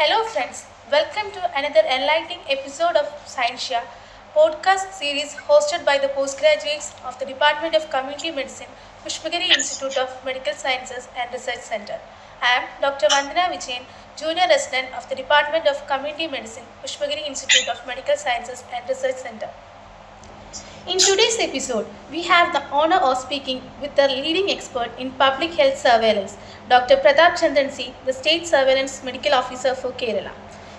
Hello, friends. Welcome to another enlightening episode of Scientia, podcast series hosted by the postgraduates of the Department of Community Medicine, Pushpagiri Institute of Medical Sciences and Research Center. I am Dr. Vandana Vijayan, Junior Resident of the Department of Community Medicine, Pushpagiri Institute of Medical Sciences and Research Center. In today's episode, we have the honor of speaking with a leading expert in public health surveillance, Dr. Prathapa Chandran C, the State Surveillance Medical Officer for Kerala.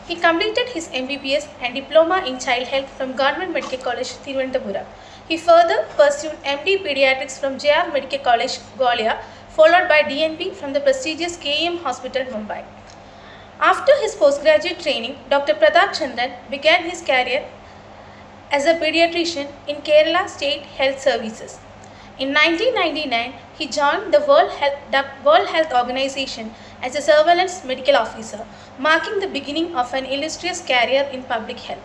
He completed his MBBS and Diploma in Child Health from Government Medical College, Thiruvananthapuram. He further pursued MD Pediatrics from JR Medical College, Gwalior, followed by DNP from the prestigious KEM Hospital, Mumbai. After his postgraduate training, Dr. Prathapa Chandran began his career as a pediatrician in Kerala State Health Services. In 1999, he joined the World Health Organization as a surveillance medical officer, marking the beginning of an illustrious career in public health.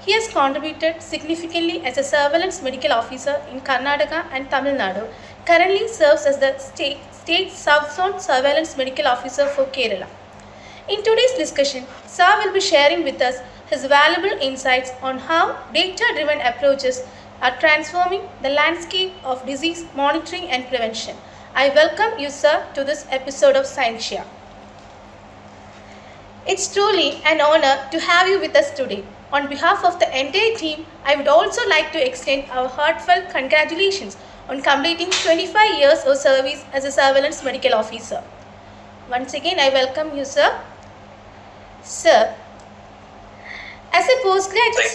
He has contributed significantly as a surveillance medical officer in Karnataka and Tamil Nadu. Currently serves as the state sub-zone surveillance medical officer for Kerala. In today's discussion, Sir will be sharing with us his valuable insights on how data-driven approaches are transforming the landscape of disease monitoring and prevention. I welcome you, sir, to this episode of Scientia. It's truly an honor to have you with us today. On behalf of the entire team, I would also like to extend our heartfelt congratulations on completing 25 years of service as a surveillance medical officer. Once again, I welcome you, sir. Sir, as a postgraduate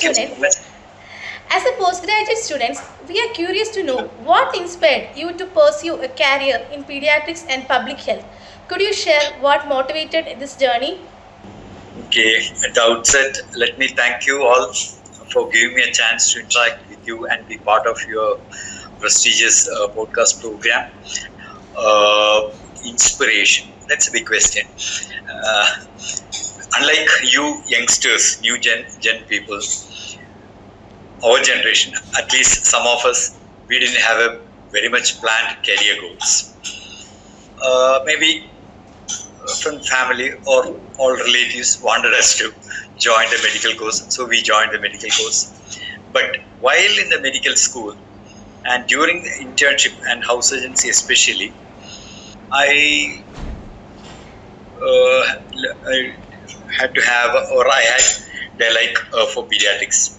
student, we are curious to know what inspired you to pursue a career in pediatrics and public health. Could you share what motivated this journey? Okay, at the outset, let me thank you all for giving me a chance to interact with you and be part of your prestigious podcast program. Inspiration, that's a big question. Unlike you youngsters, new gen people, our generation, at least some of us, we didn't have a very much planned career goals. Maybe from family or all relatives wanted us to join the medical course, so we joined the medical course. But while in the medical school and during the internship and house agency especially, I had the like for pediatrics,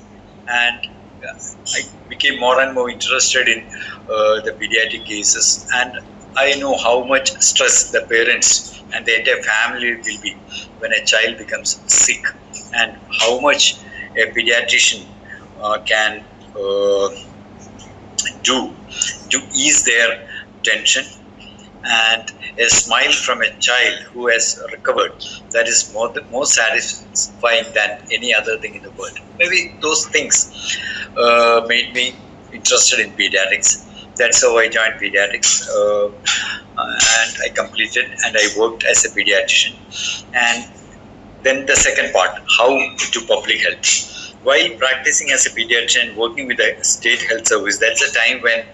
and I became more and more interested in the pediatric cases, and I know how much stress the parents and the entire family will be when a child becomes sick, and how much a pediatrician can do to ease their tension. And a smile from a child who has recovered, that is more satisfying than any other thing in the world. Maybe those things made me interested in pediatrics. That's how I joined pediatrics, and I completed and I worked as a pediatrician. And then the second part, how to public health. While practicing as a pediatrician, working with the state health service, that's a time when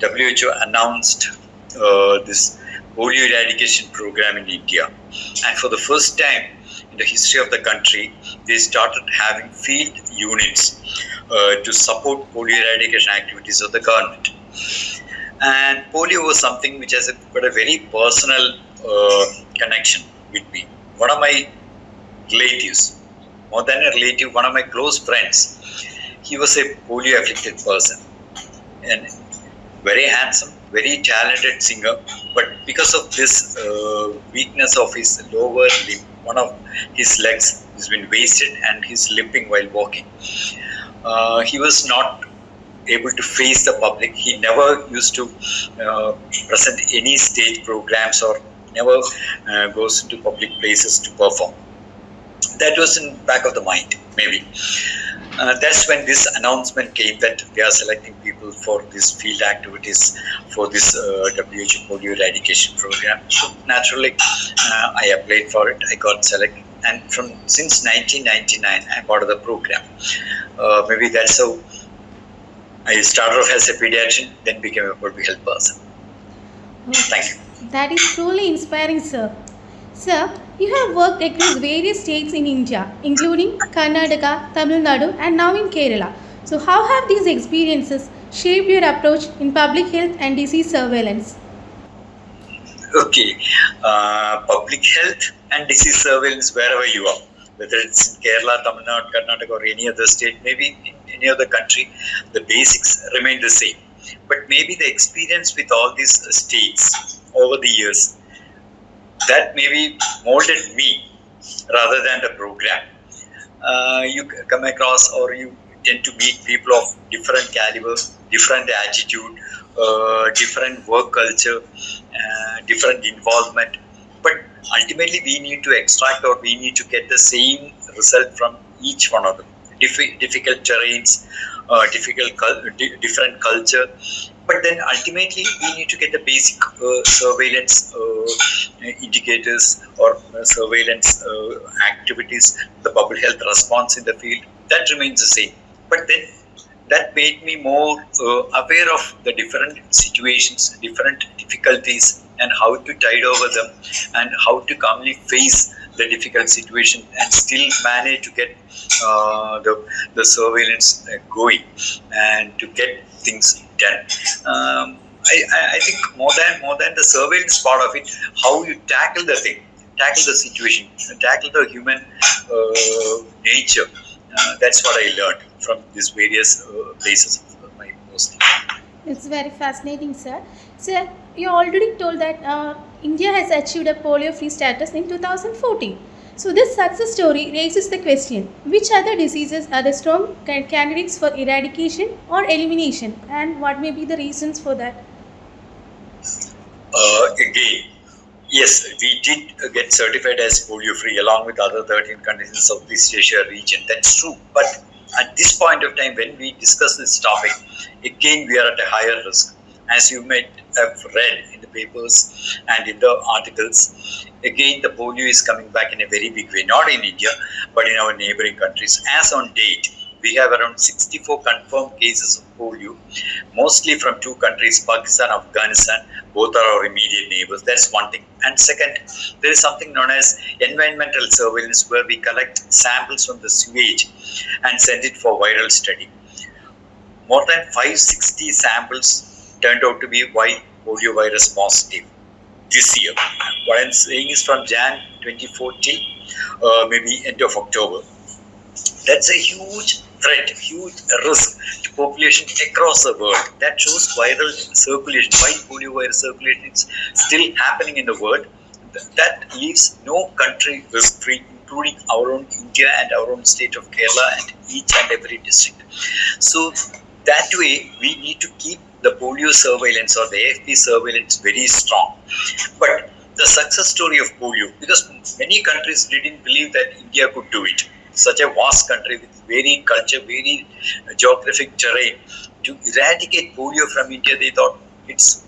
WHO announced this polio eradication program in India, and for the first time in the history of the country, they started having field units to support polio eradication activities of the government. And polio was something which has got a very personal connection with me. One of my relatives, more than a relative, one of my close friends, he was a polio afflicted person, and very handsome, very talented singer, but because of this weakness of his lower limb, one of his legs has been wasted and he's limping while walking. He was not able to face the public. He never used to present any stage programs or never goes into public places to perform. That was in back of the mind, maybe. That's when this announcement came that they are selecting people for this field activities for this WHO polio eradication program. So naturally, I applied for it. I got selected, and since 1999, I'm part of the program. Maybe that's how I started off as a pediatrician, then became a public health person. Thank you. That is truly inspiring, sir. Sir, You have worked across various states in India, including Karnataka, Tamil Nadu, and now in Kerala. So, how have these experiences shaped your approach in public health and disease surveillance? Okay, public health and disease surveillance wherever you are, whether it's in Kerala, Tamil Nadu, Karnataka, or any other state, maybe in any other country, the basics remain the same. But maybe the experience with all these states over the years, that maybe molded me rather than the program. You come across or you tend to meet people of different caliber, different attitude, different work culture, different involvement. But ultimately, we need to extract or we need to get the same result from each one of them. Difficult terrains, different culture. But then ultimately, we need to get the basic surveillance indicators or surveillance activities, the public health response in the field. That remains the same. But then that made me more aware of the different situations, different difficulties, and how to tide over them, and how to calmly face the difficult situation and still manage to get the surveillance going and to get things done. I think more than the surveillance part of it, how you tackle the thing, tackle the situation, tackle the human nature. That's what I learned from these various places of my posting. It's very fascinating, sir. Sir, you already told that India has achieved a polio-free status in 2014. So this success story raises the question: which other diseases are the strong candidates for eradication or elimination, and what may be the reasons for that? Again, yes, we did get certified as polio-free along with other 13 countries in Southeast Asia region. That's true. But at this point of time, when we discuss this topic, again, we are at a higher risk. As you might have read in the papers and in the articles, again, the polio is coming back in a very big way, not in India, but in our neighboring countries. As on date, we have around 64 confirmed cases of polio, mostly from two countries, Pakistan, Afghanistan. Both are our immediate neighbors. That's one thing. And second, there is something known as environmental surveillance, where we collect samples from the sewage and send it for viral study. More than 560 samples turned out to be wild polio virus positive this year. What I'm saying is from Jan 2014, maybe end of October. That's a huge threat, huge risk to population across the world. That shows viral circulation, wild polio virus circulation is still happening in the world. That leaves no country risk-free, including our own India and our own state of Kerala and each and every district. So that way, we need to keep the polio surveillance or the AFP surveillance very strong. But the success story of polio, because many countries didn't believe that India could do it. Such a vast country with varied culture, varied geographic terrain. To eradicate polio from India, they thought it's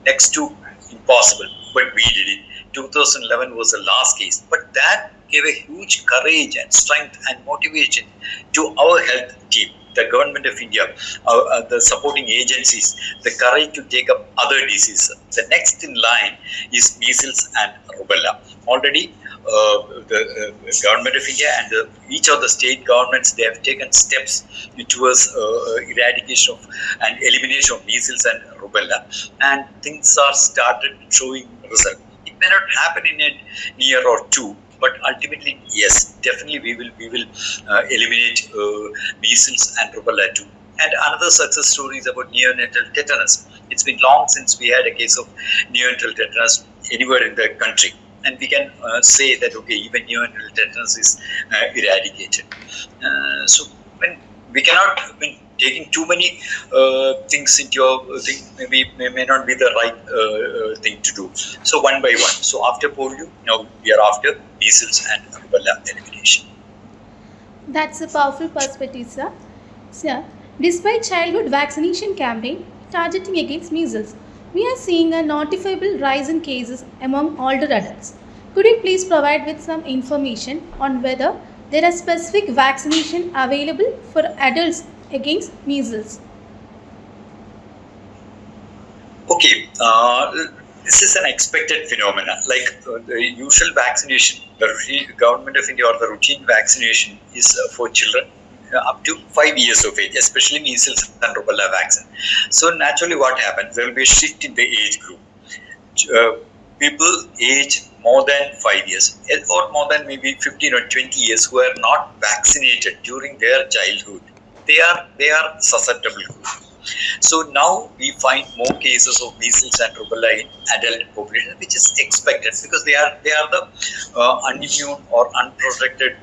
next to impossible. But we did it. 2011 was the last case. But that gave a huge courage and strength and motivation to our health team, the government of India, the supporting agencies, the courage to take up other diseases. The next in line is measles and rubella. Already, the government of India and each of the state governments, they have taken steps towards eradication of and elimination of measles and rubella, and things are started showing result. It may not happen in a year or two, but ultimately, yes, definitely we will eliminate measles and rubella too. And another success story is about neonatal tetanus. It's been long since we had a case of neonatal tetanus anywhere in the country. And we can say that, okay, even neonatal tetanus is eradicated. So when we cannot, when taking too many things into your thing, maybe may not be the right thing to do. So one by one. So after polio, now we are after measles and rubella elimination. That's a powerful perspective, sir. Sir, despite childhood vaccination campaign targeting against measles, we are seeing a noticeable rise in cases among older adults. Could you please provide with some information on whether there are specific vaccination available for adults against measles? Okay, This is an expected phenomena. Like the usual vaccination, the government of India or the routine vaccination is for children up to 5 years of age, especially measles and rubella vaccine. So naturally, what happens? There will be a shift in the age group. Uh, People age more than 5 years or more than maybe 15 or 20 years who are not vaccinated during their childhood, they are susceptible group. So now we find more cases of measles and rubella in adult population, which is expected because they are the unimmune or unprotected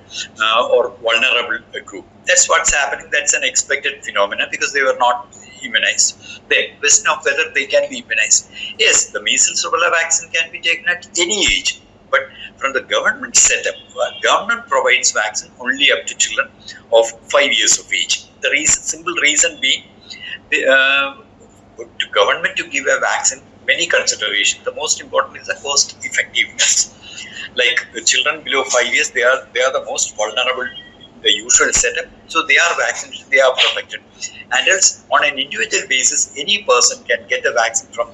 or vulnerable group. That's what's happening. That's an expected phenomenon because they were not immunized. Then question of whether they can be immunized. Yes, the measles rubella vaccine can be taken at any age. But from the government setup, government provides vaccine only up to children of 5 years of age. The simple reason being, to government to give a vaccine, many considerations. The most important is the cost effectiveness. Like the children below 5 years, they are the most vulnerable in the usual setup. So they are vaccinated, they are protected. Adults, on an individual basis, any person can get a vaccine from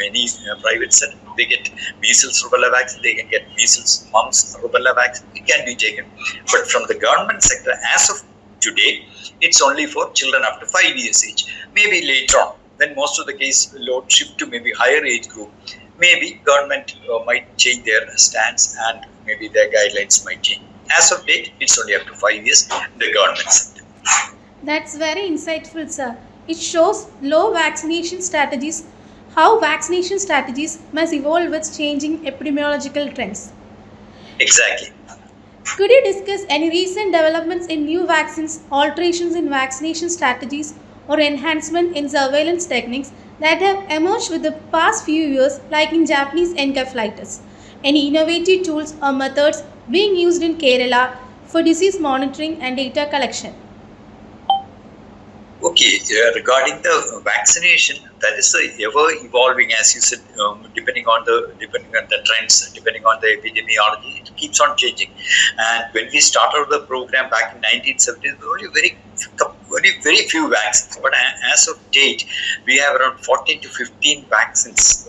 any private setup. They get measles rubella vaccine, they can get measles mumps rubella vaccine. It can be taken, but from the government sector, as of today, it's only for children up to 5 years age. Maybe later on, when most of the case load shift to maybe higher age group, maybe government might change their stance and maybe their guidelines might change. As of date, it's only up to 5 years in the government sector. That's very insightful, sir. It shows how vaccination strategies must evolve with changing epidemiological trends. Exactly. Could you discuss any recent developments in new vaccines, alterations in vaccination strategies, or enhancement in surveillance techniques that have emerged with the past few years, like in Japanese encephalitis? Any innovative tools or methods being used in Kerala for disease monitoring and data collection? Okay, regarding the vaccination, that is ever evolving, as you said, depending on the trends, depending on the epidemiology, it keeps on changing. And when we started the program back in 1970s, there were only very few vaccines. But as of date, we have around 14 to 15 vaccines.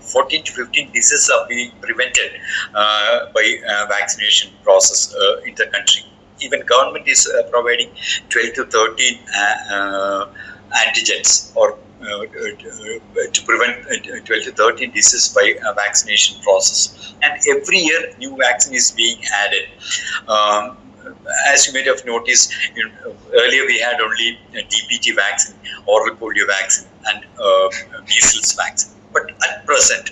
14 to 15 diseases are being prevented by vaccination process in the country. Even government is providing 12 to 13 antigens or to prevent 12 to 13 diseases by vaccination process. And every year, new vaccine is being added. As you may have noticed, earlier we had only DPT vaccine, oral polio vaccine, and measles vaccine. But at present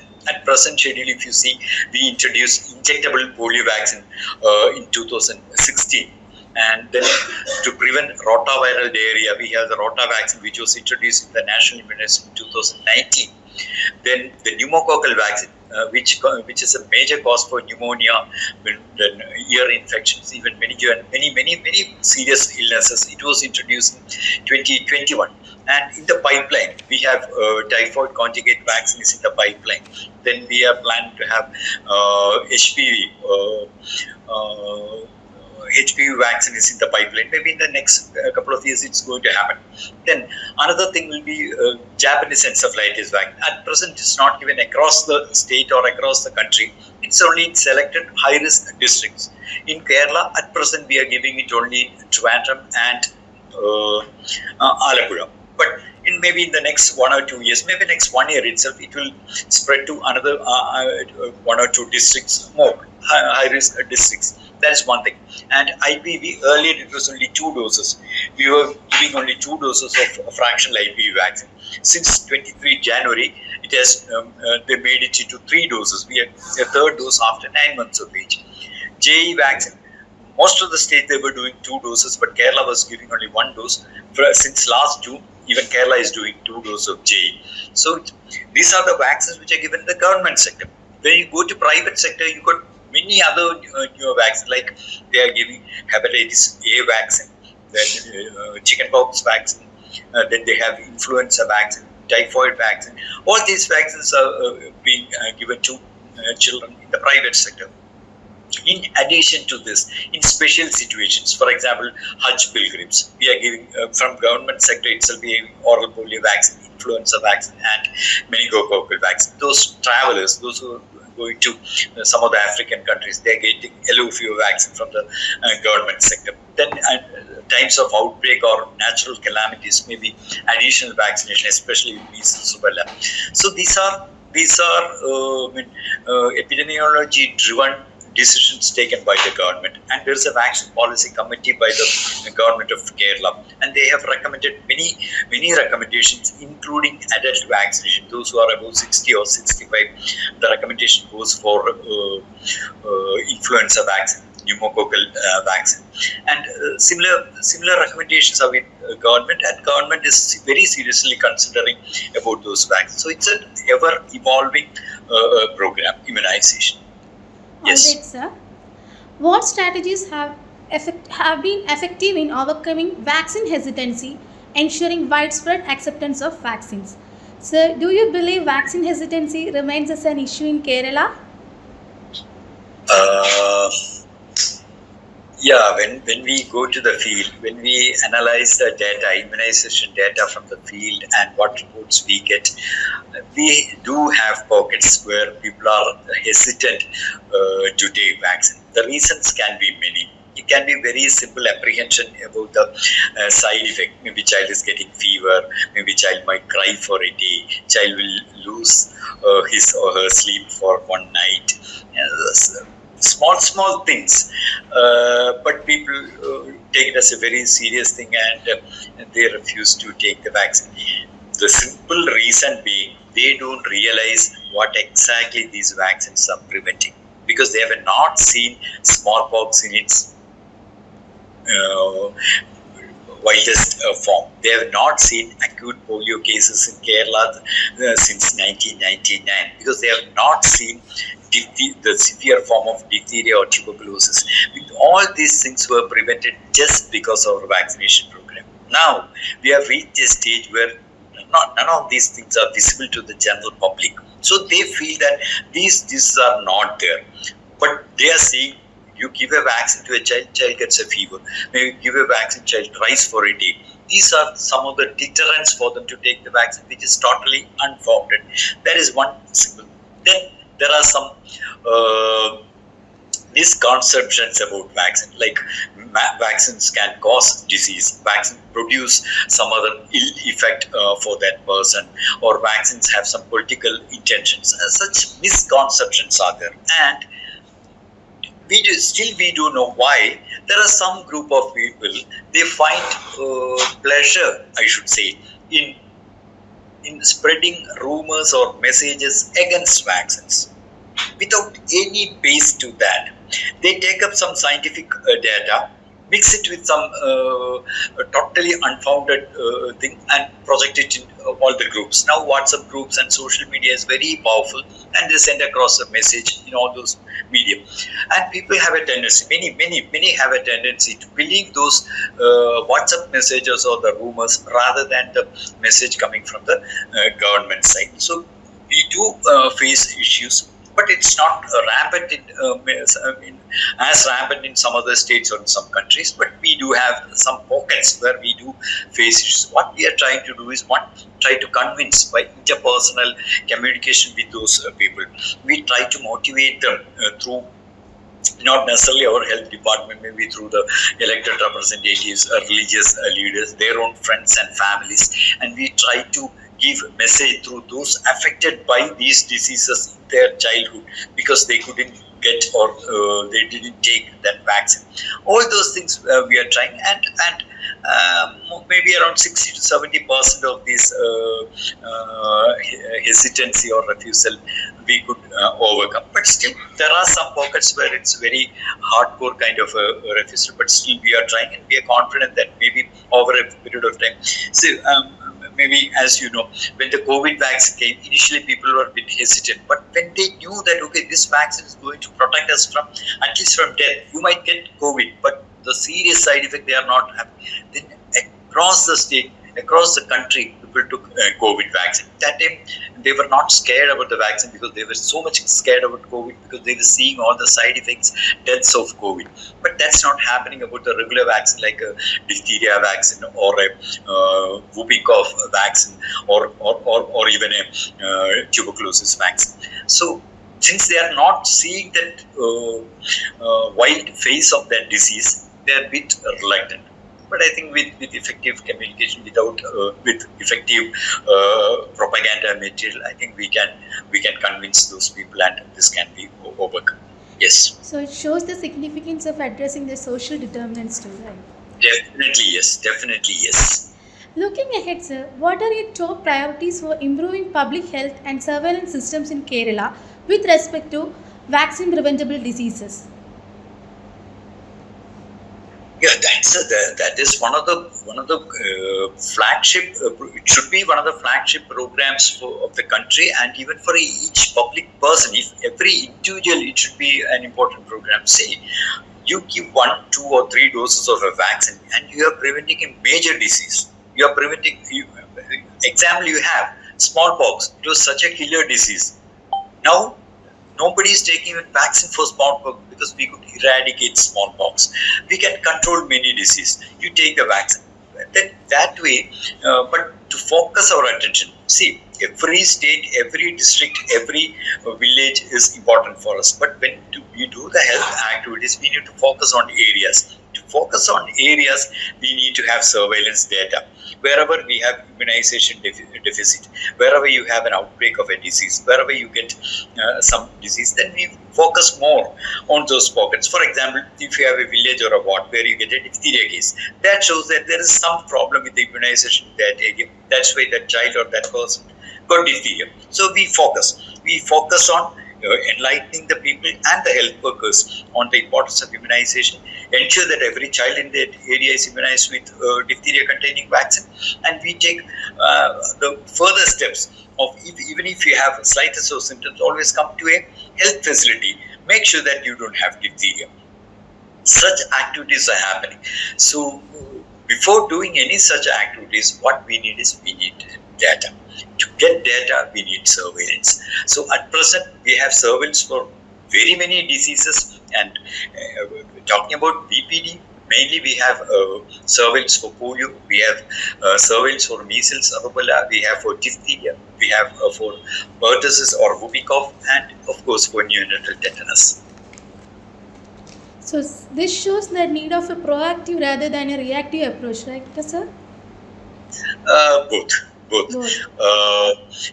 schedule, if you see, we introduced injectable polio vaccine in 2016. And then to prevent rotaviral diarrhea, we have the rota vaccine, which was introduced in the national immunization in 2019. Then the pneumococcal vaccine, which is a major cause for pneumonia, ear infections, even many serious illnesses. It was introduced in 2021. And in the pipeline, we have typhoid conjugate vaccines in the pipeline. Then we are planning to have HPV vaccine is in the pipeline. Maybe in the next couple of years, it's going to happen. Then another thing will be Japanese encephalitis vaccine. At present, it's not given across the state or across the country. It's only in selected high-risk districts. In Kerala, at present, we are giving it only in Trivandrum and Alappuzha. But maybe in the next 1 or 2 years, maybe next 1 year itself, it will spread to another 1 or 2 districts more, high-risk districts. That is one thing. And IPV, earlier it was only 2 doses. We were giving only 2 doses of fractional IPV vaccine. Since 23 January, it has they made it into 3 doses. We had a 3rd dose after 9 months of age. JE vaccine, most of the states they were doing 2 doses, but Kerala was giving only 1 dose. Since last June, even Kerala is doing 2 doses of JE. So these are the vaccines which are given in the government sector. When you go to private sector, you got many other newer vaccines, like they are giving hepatitis A vaccine, then chickenpox vaccine, then they have influenza vaccine, typhoid vaccine. All these vaccines are being given to children in the private sector. In addition to this, in special situations, for example, Hajj pilgrims, we are giving from government sector itself, we have oral polio vaccine, influenza vaccine, and meningococcal vaccine. Those travelers, those who are going to some of the African countries, they are getting yellow fever vaccine from the government sector. Then, times of outbreak or natural calamities, maybe additional vaccination, especially with measles, rubella. So these are epidemiology driven decisions taken by the government, and there is a vaccine policy committee by the government of Kerala, and they have recommended many recommendations, including adult vaccination. Those who are above 60 or 65, the recommendation goes for influenza vaccine, pneumococcal vaccine, and similar recommendations are with government, and government is very seriously considering about those vaccines. So it's an ever evolving program, immunization. All Yes. right, sir. What strategies have been effective in overcoming vaccine hesitancy, ensuring widespread acceptance of vaccines? Sir, do you believe vaccine hesitancy remains as an issue in Kerala? Uh, yeah, when we go to the field, when we analyze the data, immunization data from the field and what reports we get, we do have pockets where people are hesitant to take vaccine. The reasons can be many. It can be very simple apprehension about the side effect. Maybe child is getting fever. Maybe child might cry for a day. Child will lose his or her sleep for one night. Small things, but people take it as a very serious thing, and they refuse to take the vaccine. The simple reason being they don't realize what exactly these vaccines are preventing, because they have not seen smallpox in its uh, wildest form. They have not seen acute polio cases in Kerala since 1999, because they have not seen the severe form of diphtheria or tuberculosis. All these things were prevented just because of our vaccination program. Now we have reached a stage where none of these things are visible to the general public. So they feel that these are not there. But they are saying, you give a vaccine to a child gets a fever. Maybe give a vaccine, child cries for a day. These are some of the deterrents for them to take the vaccine, which is totally unfounded. That is one simple. Then there are some misconceptions about vaccine, like vaccines can cause disease, vaccine produce some other ill effect for that person, or vaccines have some political intentions. Such misconceptions are there, and we do know why. There are some group of people, they find pleasure, I should say, in spreading rumors or messages against vaccines without any base to that. They take up some scientific data, mix it with some totally unfounded thing, and project it in all the groups. Now WhatsApp groups and social media is very powerful, and they send across a message in all those media. And people have a tendency, many have a tendency to believe those WhatsApp messages or the rumors rather than the message coming from the government side. So we do face issues, but it's not rampant as rampant in some other states or in some countries. But we do have some pockets where we do face issues. What we are trying to do is try to convince by interpersonal communication with those people. We try to motivate them through not necessarily our health department, maybe through the elected representatives, religious leaders, their own friends and families, and we try to give message through those affected by these diseases in their childhood, because they couldn't get or they didn't take that vaccine. All those things we are trying, and maybe around 60 to 70% of this hesitancy or refusal we could overcome. But still, there are some pockets where it's very hardcore kind of a refusal. But still, we are trying, and we are confident that maybe over a period of time. So maybe, as you know, when the COVID vaccine came, initially people were a bit hesitant. But when they knew that, okay, this vaccine is going to protect us from, at least from death, you might get COVID, but the serious side effect they are not having. Then across the state, across the country, the people took COVID vaccine. That time they were not scared about the vaccine because they were so much scared about COVID because they were seeing all the side effects, deaths of COVID. But that's not happening about the regular vaccine like a diphtheria vaccine or a whooping cough vaccine or even a tuberculosis vaccine. So since they are not seeing that wild face of that disease, they are a bit reluctant. But I think with effective communication, with effective propaganda material, I think we can convince those people, and this can be overcome. Yes, So it shows the significance of addressing the social determinants too, right? definitely yes, definitely yes. Looking ahead, sir, what are your top priorities for improving public health and surveillance systems in Kerala with respect to vaccine preventable diseases? Yeah, that is one of the flagship. It should be one of the flagship programs of the country, and even for each public person. If every individual, it should be an important program. Say, you give 1, 2, or 3 doses of a vaccine, and you are preventing a major disease. You are preventing. Example, you have smallpox. It was such a killer disease. Now nobody is taking a vaccine for smallpox because we could eradicate smallpox. We can control many diseases. You take the vaccine. That way, but to focus our attention. See, every state, every district, every village is important for us. But when we do the health activities, we need to focus on areas. To focus on areas, we need to have surveillance data. Wherever we have immunization deficit, wherever you have an outbreak of a disease, wherever you get some disease, then we focus more on those pockets. For example, if you have a village or a ward where you get a diphtheria case, that shows that there is some problem with the immunization in that area. That's why that child or that person got diphtheria. So we focus on enlightening the people and the health workers on the importance of immunization, ensure that every child in that area is immunized with diphtheria containing vaccine, and we take the further steps of even if you have slightest of symptoms, always come to a health facility, make sure that you don't have diphtheria. Such activities are happening. So before doing any such activities, what we need data. To get data, we need surveillance. So at present, we have surveillance for very many diseases, and talking about BPD, mainly we have surveillance for polio, we have surveillance for measles, rubella, we have for diphtheria, we have for pertussis or whooping cough, and of course for neonatal tetanus. So this shows the need of a proactive rather than a reactive approach, right, sir? Both. Both.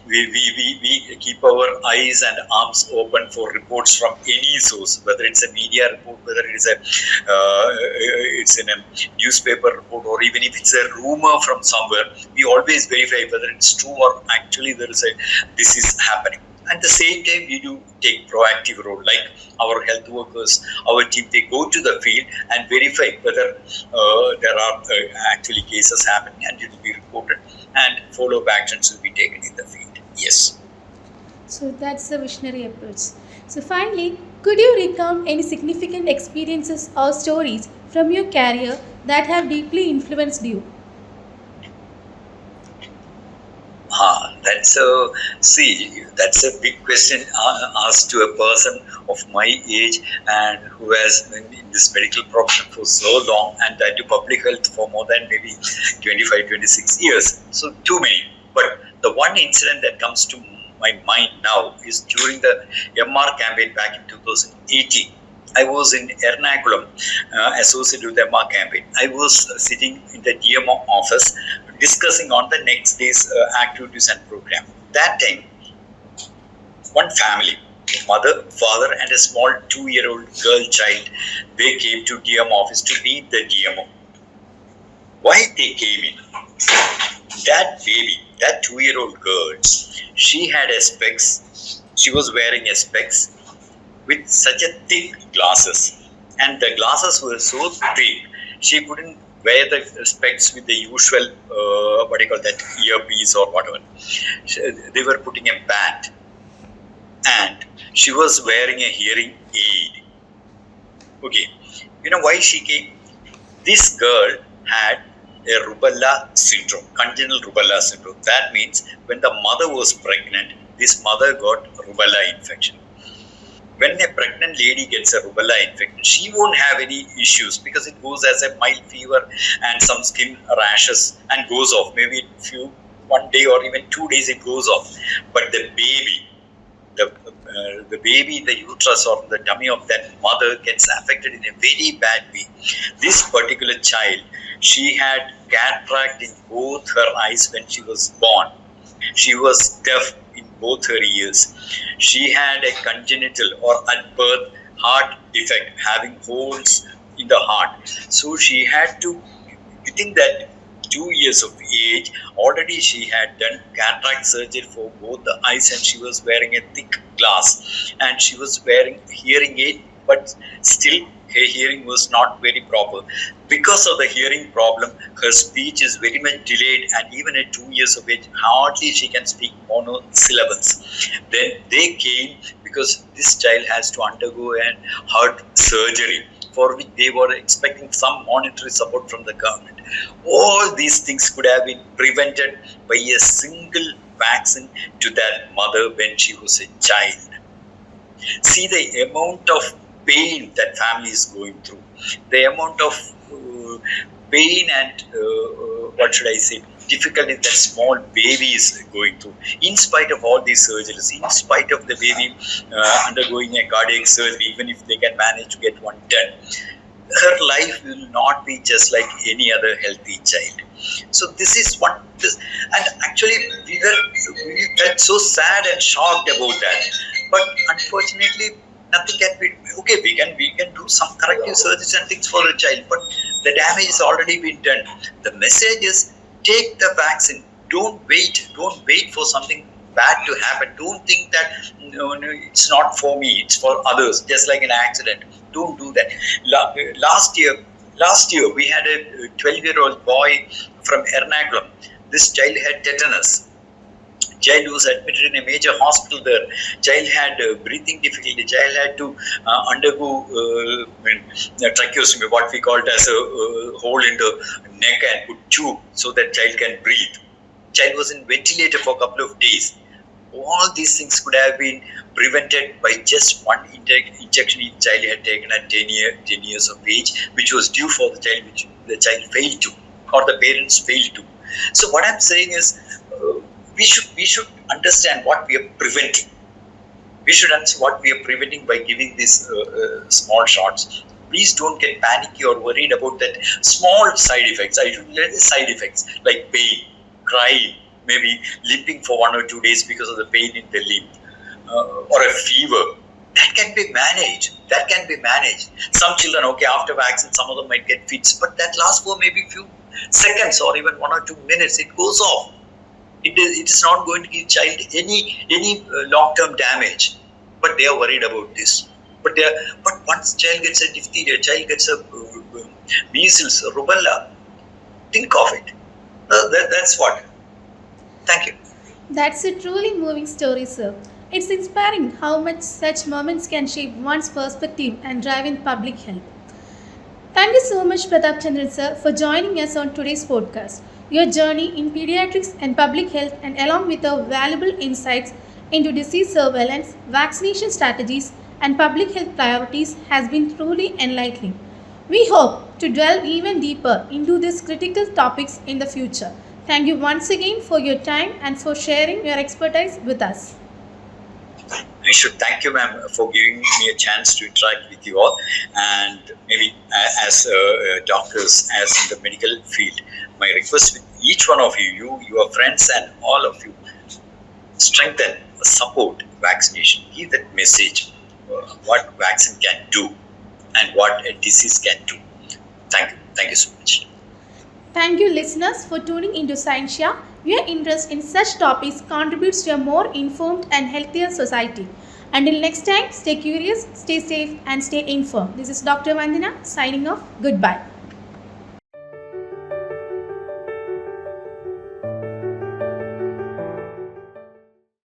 We keep our eyes and arms open for reports from any source, whether it's a media report, whether it's in a newspaper report, or even if it's a rumor from somewhere. We always verify whether it's true or actually this is happening. At the same time, we do take proactive role, like our health workers, our team, they go to the field and verify whether there are actually cases happening, and it will be reported, and follow-up actions will be taken in the field. Yes. So that's the visionary approach. So finally, could you recount any significant experiences or stories from your career that have deeply influenced you? That's a big question asked to a person of my age and who has been in this medical profession for so long, and that to public health for more than maybe 25, 26 years. So too many. But the one incident that comes to my mind now is during the MR campaign back in 2018. I was in Ernakulam, associated with the MR campaign. I was sitting in the DMO office discussing on the next day's activities and program. That time, one family, mother, father, and a small 2-year-old girl child, they came to DMO office to meet the DMO. Why they came in? That baby, that 2-year-old girl, she had a specs. She was wearing a specs with such a thick glasses, and the glasses were so thick she couldn't wear the specs with the usual earpiece or whatever. They were putting a band, and she was wearing a hearing aid. Okay, you know why she came? This girl had a rubella syndrome, congenital rubella syndrome. That means when the mother was pregnant, this mother got rubella infection. When a pregnant lady gets a rubella infection, she won't have any issues because it goes as a mild fever and some skin rashes and goes off. Maybe one day or even 2 days it goes off. But the baby in the uterus or the tummy of that mother gets affected in a very bad way. This particular child, she had cataract in both her eyes when she was born. She was deaf in both her ears. She had a congenital or at birth heart defect, having holes in the heart. So she had to, within that 2 years of age, already she had done cataract surgery for both the eyes, and she was wearing a thick glass, and she was wearing hearing aid, but still her hearing was not very proper. Because of the hearing problem, her speech is very much delayed, and even at 2 years of age, hardly she can speak monosyllables. Then they came because this child has to undergo an heart surgery for which they were expecting some monetary support from the government. All these things could have been prevented by a single vaccine to that mother when she was a child. See the amount of pain that family is going through, the amount of pain and what should I say, difficulty that small baby is going through. In spite of all these surgeries, in spite of the baby undergoing a cardiac surgery, even if they can manage to get one done, her life will not be just like any other healthy child. So this is what this, and actually we felt so sad and shocked about that. But unfortunately, nothing can be okay. We can do some corrective surgeries and things for the child, but the damage has already been done. The message is take the vaccine. Don't wait. Don't wait for something bad to happen. Don't think that no, it's not for me. It's for others. Just like an accident. Don't do that. Last year we had a 12-year-old boy from Ernakulam. This child had tetanus. Child was admitted in a major hospital there. Child had breathing difficulty. Child had to undergo tracheostomy, what we called as a hole in the neck, and put tube so that child can breathe. Child was in ventilator for a couple of days. All these things could have been prevented by just one injection each child had taken at 10 years of age, which was due for the child, which the child failed to, or the parents failed to. So what I'm saying is, we should understand what we are preventing. We should understand what we are preventing by giving these small shots. Please don't get panicky or worried about that small side effects. Side effects like pain, crying, maybe limping for 1 or 2 days because of the pain in the limb, or a fever. That can be managed. Some children, okay, after vaccine, some of them might get fits, but that lasts for maybe few seconds or even 1 or 2 minutes. It goes off. It is not going to give child any long-term damage, but they are worried about this. But once child gets a diphtheria, child gets a measles, rubella, think of it. That's what. Thank you. That's a truly moving story, sir. It's inspiring how much such moments can shape one's perspective and drive in public health. Thank you so much, Prathapa Chandran sir, for joining us on today's podcast. Your journey in pediatrics and public health, and along with your valuable insights into disease surveillance, vaccination strategies, and public health priorities, has been truly enlightening. We hope to delve even deeper into these critical topics in the future. Thank you once again for your time and for sharing your expertise with us. I should thank you, ma'am, for giving me a chance to interact with you all. And maybe as doctors, as in the medical field, my request with each one of you, your friends, and all of you, strengthen, support vaccination. Give that message, what vaccine can do and what a disease can do. Thank you. Thank you so much. Thank you, listeners, for tuning into Scientia. Your interest in such topics contributes to a more informed and healthier society. Until next time, stay curious, stay safe, and stay informed. This is Dr. Vandana signing off. Goodbye.